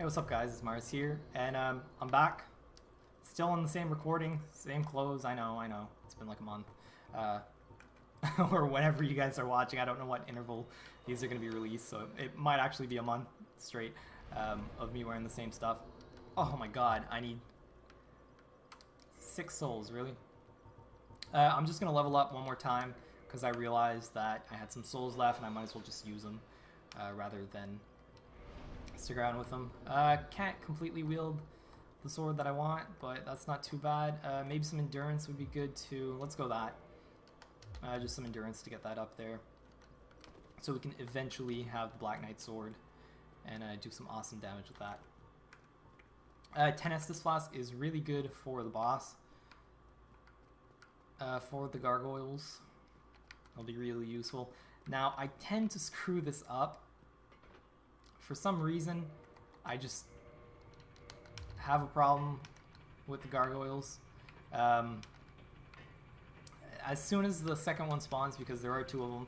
Hey, what's up guys, it's Mars here, and I'm back. Still on the same recording, same clothes, I know, it's been like a month. Or whenever you guys are watching, I don't know what interval these are going to be released, so it might actually be a month straight of me wearing the same stuff. Oh my god, I need 6 souls, really? I'm just going to level up one more time, because I realized that I had some souls left and I might as well just use them, rather than stick around with them. Can't completely wield the sword that I want, but that's not too bad. Maybe some endurance would be good too. Let's go that. Just some endurance to get that up there, so we can eventually have the Black Knight sword and do some awesome damage with that. 10 Estus Flask is really good for the boss. For the gargoyles, it'll be really useful. Now, I tend to screw this up. For some reason, I just have a problem with the gargoyles. As soon as the second one spawns, because there are 2 of them,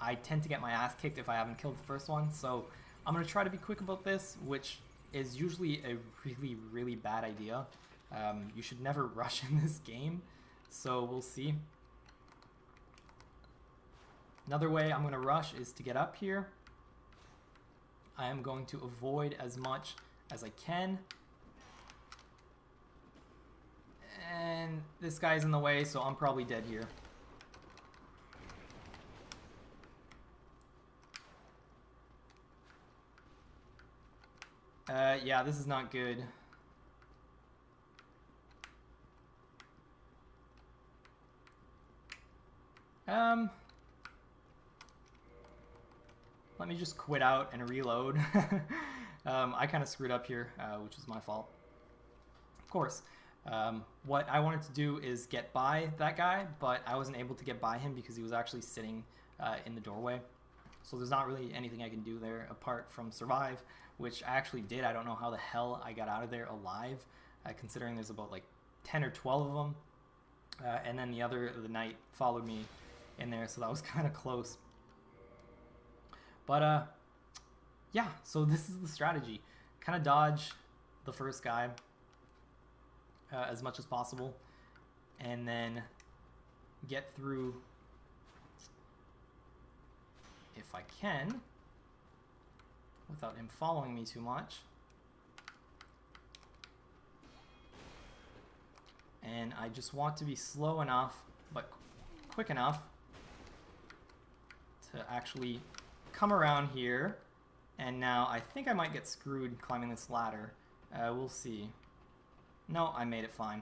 I tend to get my ass kicked if I haven't killed the first one. So I'm going to try to be quick about this, which is usually a really, really bad idea. You should never rush in this game, so we'll see. Another way I'm going to rush is to get up here. I am going to avoid as much as I can. And this guy's in the way, so I'm probably dead here. Yeah, this is not good. Let me just quit out and reload. I kind of screwed up here, which is my fault. Of course. What I wanted to do is get by that guy, but I wasn't able to get by him because he was actually sitting in the doorway. So there's not really anything I can do there apart from survive, which I actually did. I don't know how the hell I got out of there alive, considering there's about like 10 or 12 of them. And then the knight followed me in there, so that was kind of close. But yeah, so this is the strategy. Kind of dodge the first guy as much as possible, and then get through, if I can, without him following me too much. And I just want to be slow enough, but quick enough to actually come around here. And now I think I might get screwed climbing this ladder. We'll see. No, I made it fine.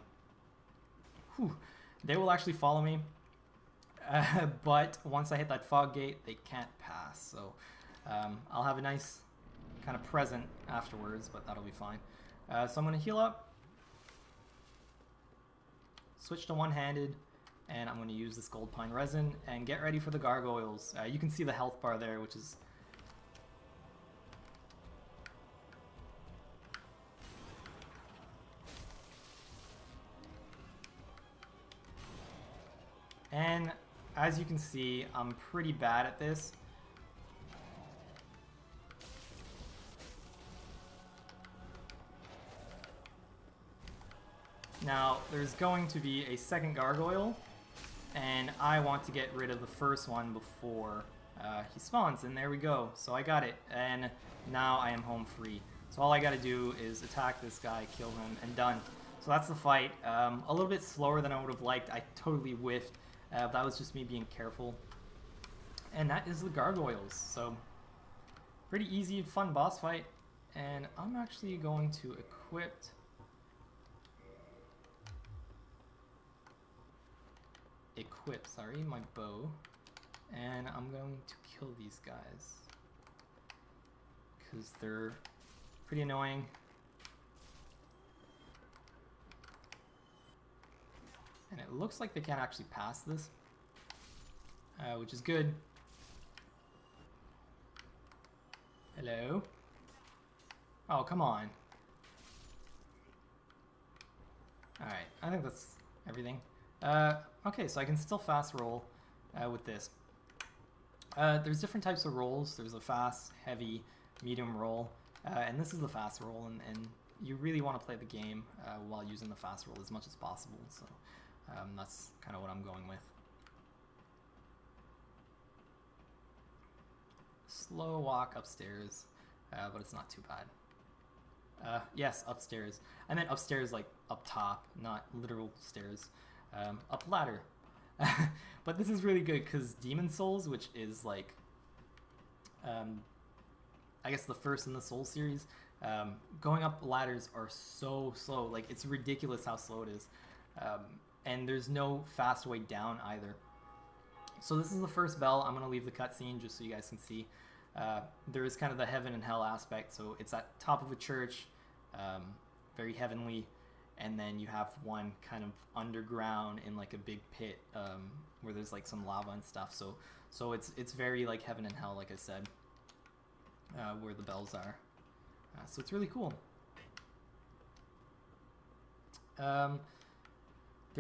Whew. They will actually follow me. But once I hit that fog gate, they can't pass. So I'll have a nice kind of present afterwards, but that'll be fine. So I'm going to heal up. Switch to one-handed. And I'm going to use this gold pine resin and get ready for the gargoyles. You can see the health bar there, which is... And as you can see, I'm pretty bad at this. Now, there's going to be a second gargoyle, and I want to get rid of the first one before he spawns, and there we go. So I got it, and now I am home free. So all I gotta do is attack this guy, kill him, and done. So that's the fight. A little bit slower than I would have liked. I totally whiffed. That was just me being careful. And that is the gargoyles. So pretty easy, fun boss fight. And I'm actually going to equip my bow, and I'm going to kill these guys because they're pretty annoying. And it looks like they can't actually pass this, which is good. Hello? Oh, come on. Alright, I think that's everything. Okay, so I can still fast roll with this. There's different types of rolls. There's a fast, heavy, medium roll, And this is the fast roll, and you really want to play the game while using the fast roll as much as possible. So that's kind of what I'm going with. Slow walk upstairs, but it's not too bad. Yes, upstairs. I meant upstairs like up top, not literal stairs. Up ladder. But this is really good because Demon Souls, which is like, I guess the first in the Soul series, going up ladders are so slow. Like, it's ridiculous how slow it is. And there's no fast way down either. So this is the first bell. I'm going to leave the cutscene just so you guys can see. There is kind of the heaven and hell aspect. So it's at top of a church, very heavenly. And then you have one kind of underground in like a big pit where there's like some lava and stuff. So it's very like heaven and hell, like I said, where the bells are. So it's really cool. There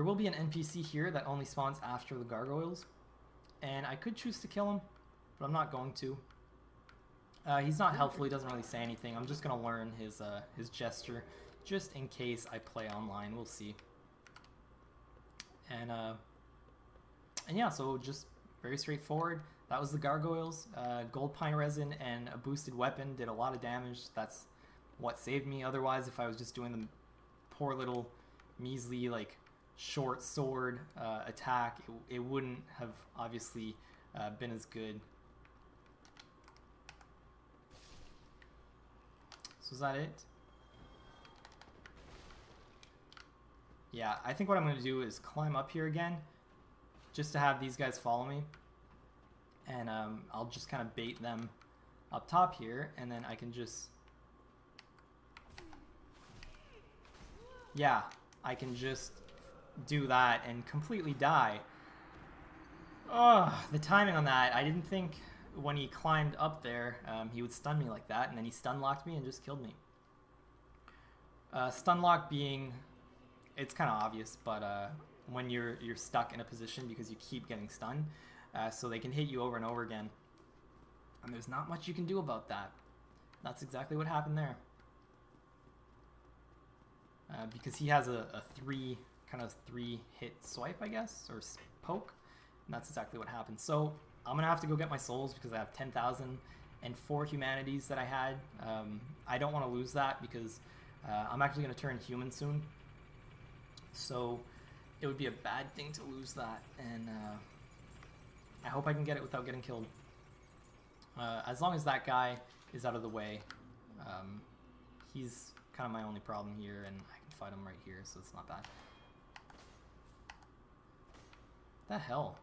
will be an NPC here that only spawns after the gargoyles. And I could choose to kill him, but I'm not going to. He's not helpful. He doesn't really say anything. I'm just going to learn his gesture, just in case I play online. We'll see. And yeah, so just very straightforward. That was the gargoyles. Gold pine resin and a boosted weapon did a lot of damage. That's what saved me. Otherwise, if I was just doing the poor little measly like short sword attack, it wouldn't have obviously been as good. So is that it? Yeah, I think what I'm going to do is climb up here again, just to have these guys follow me. And I'll just kind of bait them up top here, and then I can just... Yeah, I can just do that and completely die. Oh, the timing on that. I didn't think when he climbed up there he would stun me like that, and then he stun locked me and just killed me. Stun lock being... It's kind of obvious, but when you're stuck in a position because you keep getting stunned, so they can hit you over and over again. And there's not much you can do about that. That's exactly what happened there. Because he has a three hit swipe, I guess, or poke. And that's exactly what happened. So I'm going to have to go get my souls because I have 10,004 humanities that I had. I don't want to lose that because I'm actually going to turn human soon. So it would be a bad thing to lose that, and I hope I can get it without getting killed. As long as that guy is out of the way, he's kind of my only problem here, and I can fight him right here, so it's not bad. What the hell?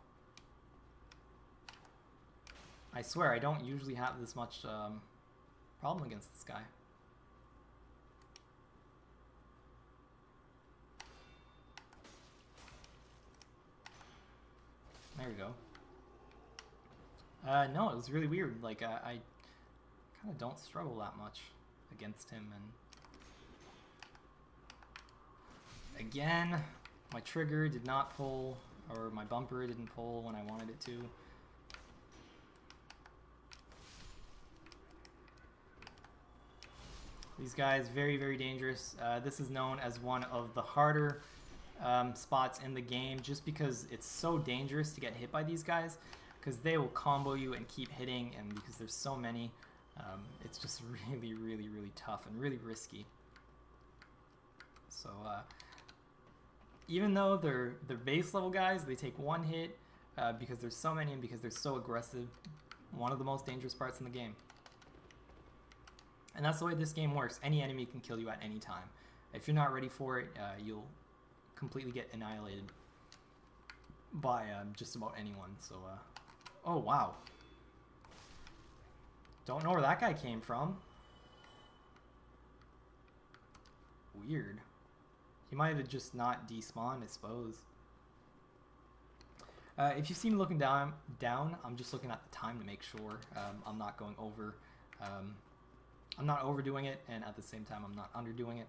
I swear, I don't usually have this much problem against this guy. There we go. No, it was really weird. Like, I kind of don't struggle that much against him. And again, my trigger did not pull, or my bumper didn't pull when I wanted it to. These guys, very, very dangerous. This is known as one of the harder spots in the game, just because it's so dangerous to get hit by these guys, because they will combo you and keep hitting, and because there's so many, it's just really, really, really tough and really risky. So even though they're base level guys, they take one hit because there's so many and because they're so aggressive. One of the most dangerous parts in the game. And that's the way this game works. Any enemy can kill you at any time. If you're not ready for it, you'll completely get annihilated by just about anyone. So, oh wow. Don't know where that guy came from. Weird. He might have just not despawned, I suppose. If you see me looking down, I'm just looking at the time to make sure I'm not going over. I'm not overdoing it, and at the same time, I'm not underdoing it.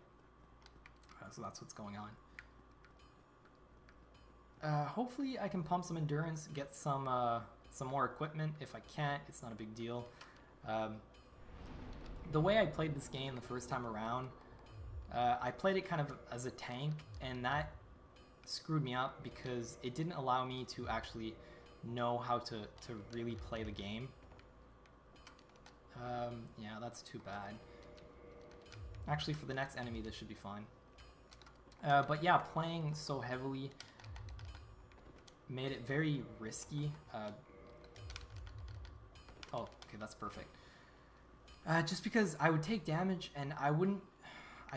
So that's what's going on. Hopefully I can pump some endurance, get some more equipment. If I can't, it's not a big deal. the way I played this game the first time around, I played it kind of as a tank, and that screwed me up because it didn't allow me to actually know how to really play the game. Yeah, that's too bad. Actually, for the next enemy, this should be fine. But yeah, playing so heavily made it very risky. Oh, okay, that's perfect. Just because I would take damage and I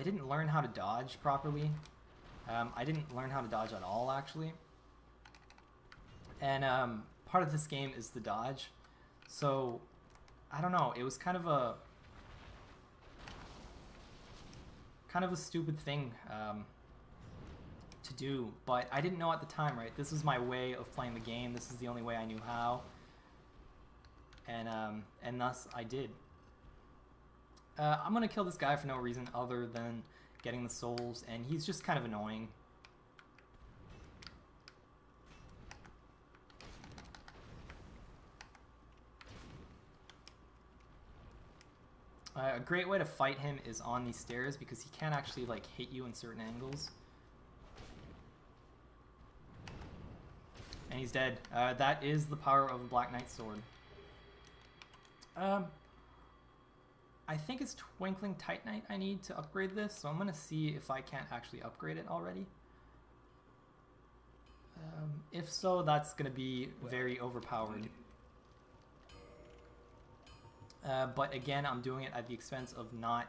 didn't learn how to dodge properly. I didn't learn how to dodge at all, actually. And part of this game is the dodge. So, I don't know, it was kind of a stupid thing to do, but I didn't know at the time, right? This was my way of playing the game. This is the only way I knew how. And thus I did. I'm gonna kill this guy for no reason other than getting the souls, and he's just kind of annoying. A great way to fight him is on these stairs because he can't actually like hit you in certain angles. And he's dead. That is the power of the Black Knight sword. I think it's Twinkling Titanite I need to upgrade this, so I'm going to see if I can't actually upgrade it already. If so, that's going to be very overpowered. But again, I'm doing it at the expense of not...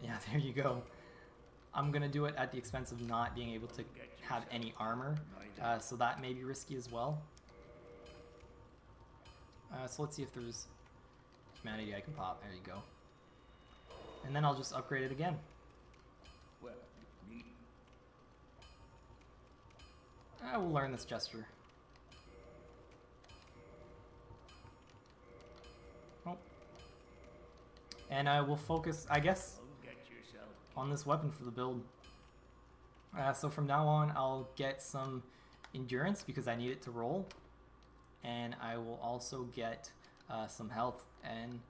yeah, there you go. I'm going to do it at the expense of not being able to have any armor, so that may be risky as well. So let's see if there's humanity I can pop. There you go. And then I'll just upgrade it again. I will learn this gesture. Oh. And I will focus, I guess, on this weapon for the build. So from now on, I'll get some endurance because I need it to roll. And I will also get some health. And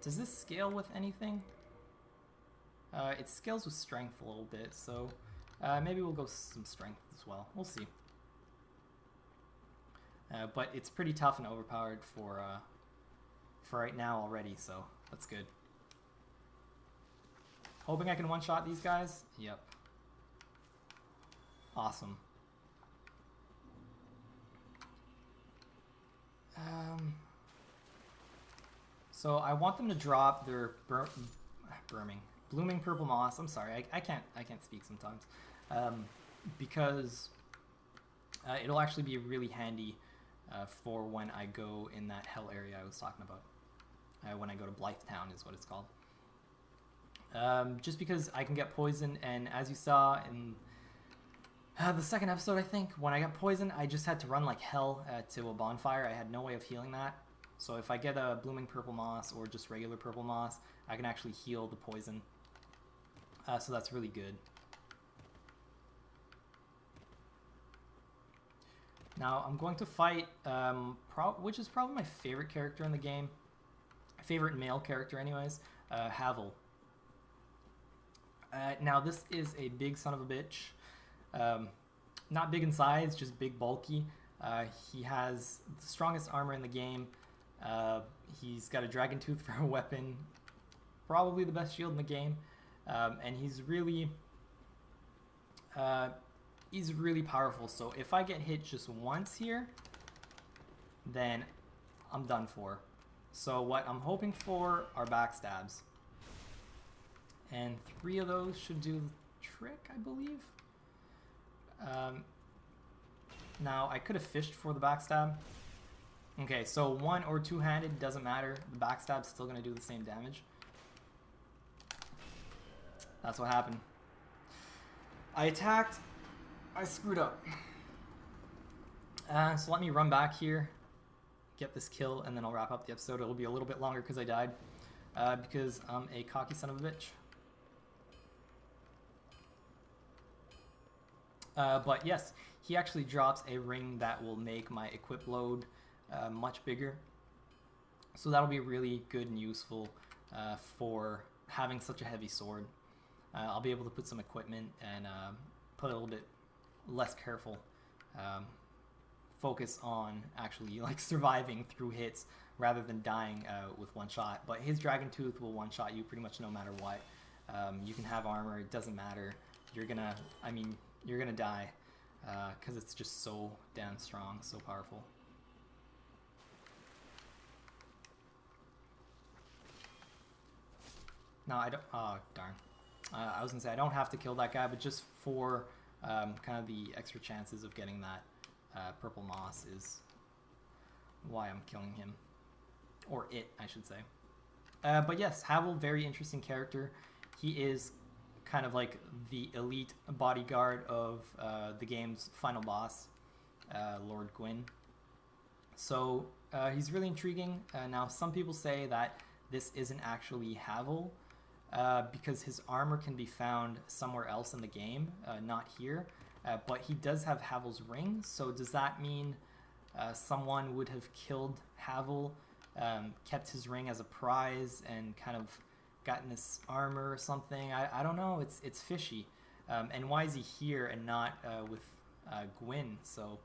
does this scale with anything? It scales with strength a little bit, so maybe we'll go some strength as well. We'll see. But it's pretty tough and overpowered for right now already, so that's good. Hoping I can one-shot these guys? Yep. Awesome. So I want them to drop their blooming purple moss. I'm sorry, I can't speak sometimes, because it'll actually be really handy for when I go in that hell area I was talking about. When I go to Blythetown is what it's called. Just because I can get poisoned, and as you saw in the second episode, I think, when I got poisoned, I just had to run like hell to a bonfire. I had no way of healing that. So if I get a blooming purple moss or just regular purple moss, I can actually heal the poison. So that's really good. Now I'm going to fight, which is probably my favorite character in the game. Favorite male character anyways, Havel. Now this is a big son of a bitch. Not big in size, just big bulky. He has the strongest armor in the game. He's got a dragon tooth for a weapon. Probably the best shield in the game. And he's really powerful. So if I get hit just once here, then I'm done for. So what I'm hoping for are backstabs. And 3 of those should do the trick, I believe. Now, I could have fished for the backstab. Okay, so 1 or 2-handed, doesn't matter. The backstab's still going to do the same damage. That's what happened. I attacked. I screwed up. So let me run back here, get this kill, and then I'll wrap up the episode. It'll be a little bit longer because I died. Because I'm a cocky son of a bitch. But yes, he actually drops a ring that will make my equip load much bigger. So that'll be really good and useful for having such a heavy sword. I'll be able to put some equipment and put a little bit less careful focus on actually like surviving through hits rather than dying with one shot. But his Dragon Tooth will one shot you pretty much no matter what. You can have armor, it doesn't matter. You're gonna die because it's just so damn strong, so powerful. No, I don't. Oh, darn. I was gonna say I don't have to kill that guy, but just for kind of the extra chances of getting that purple moss is why I'm killing him. Or it, I should say. But yes, Havel, very interesting character. He is kind of like the elite bodyguard of the game's final boss, Lord Gwyn. So he's really intriguing. Now, some people say that this isn't actually Havel because his armor can be found somewhere else in the game, not here. But he does have Havel's ring, so does that mean someone would have killed Havel, kept his ring as a prize, and kind of gotten this armor or something? I don't know. It's fishy. And why is he here and not with Gwyn? So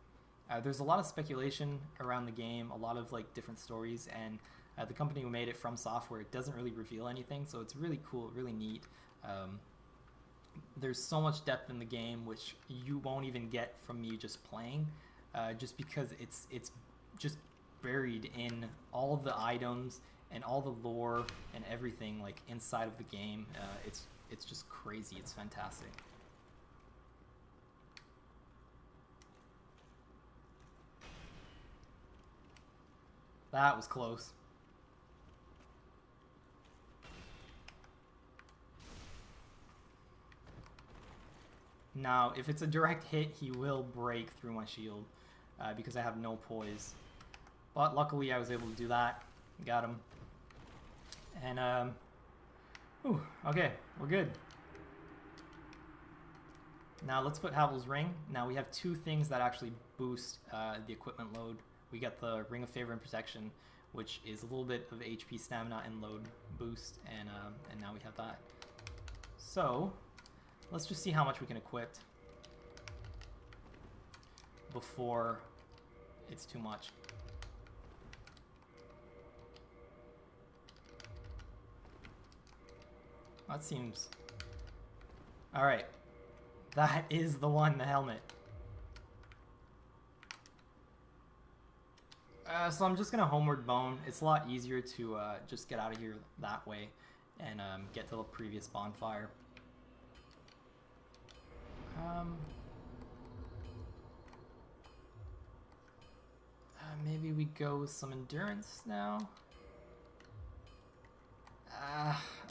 there's a lot of speculation around the game, a lot of like different stories, and the company who made it, From Software, it doesn't really reveal anything, so it's really cool, really neat. There's so much depth in the game which you won't even get from me just playing, just because it's just buried in all the items and all the lore and everything like inside of the game. It's just crazy. It's fantastic. That was close. Now, if it's a direct hit, he will break through my shield because I have no poise. But luckily, I was able to do that. Got him. And, okay, we're good. Now, let's put Havel's ring. Now, we have two things that actually boost the equipment load. We got the Ring of Favor and Protection, which is a little bit of HP, stamina, and load boost, and now we have that. So, let's just see how much we can equip before it's too much. That seems... Alright. That is the one, the helmet. So I'm just going to Homeward Bone. It's a lot easier to just get out of here that way and get to the previous bonfire. Maybe we go with some endurance now.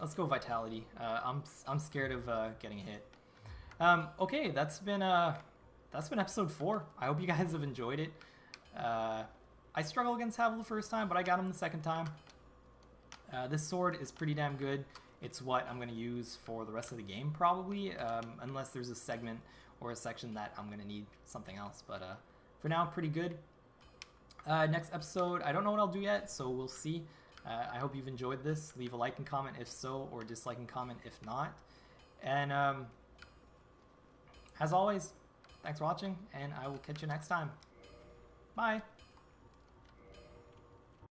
Let's go Vitality. I'm scared of getting hit. Okay, that's been episode 4. I hope you guys have enjoyed it. I struggled against Havel the first time, but I got him the second time. This sword is pretty damn good. It's what I'm going to use for the rest of the game, probably, unless there's a segment or a section that I'm going to need something else. But for now, pretty good. Next episode, I don't know what I'll do yet, so we'll see. I hope you've enjoyed this. Leave a like and comment if so, or dislike and comment if not. And as always, thanks for watching, and I will catch you next time. Bye!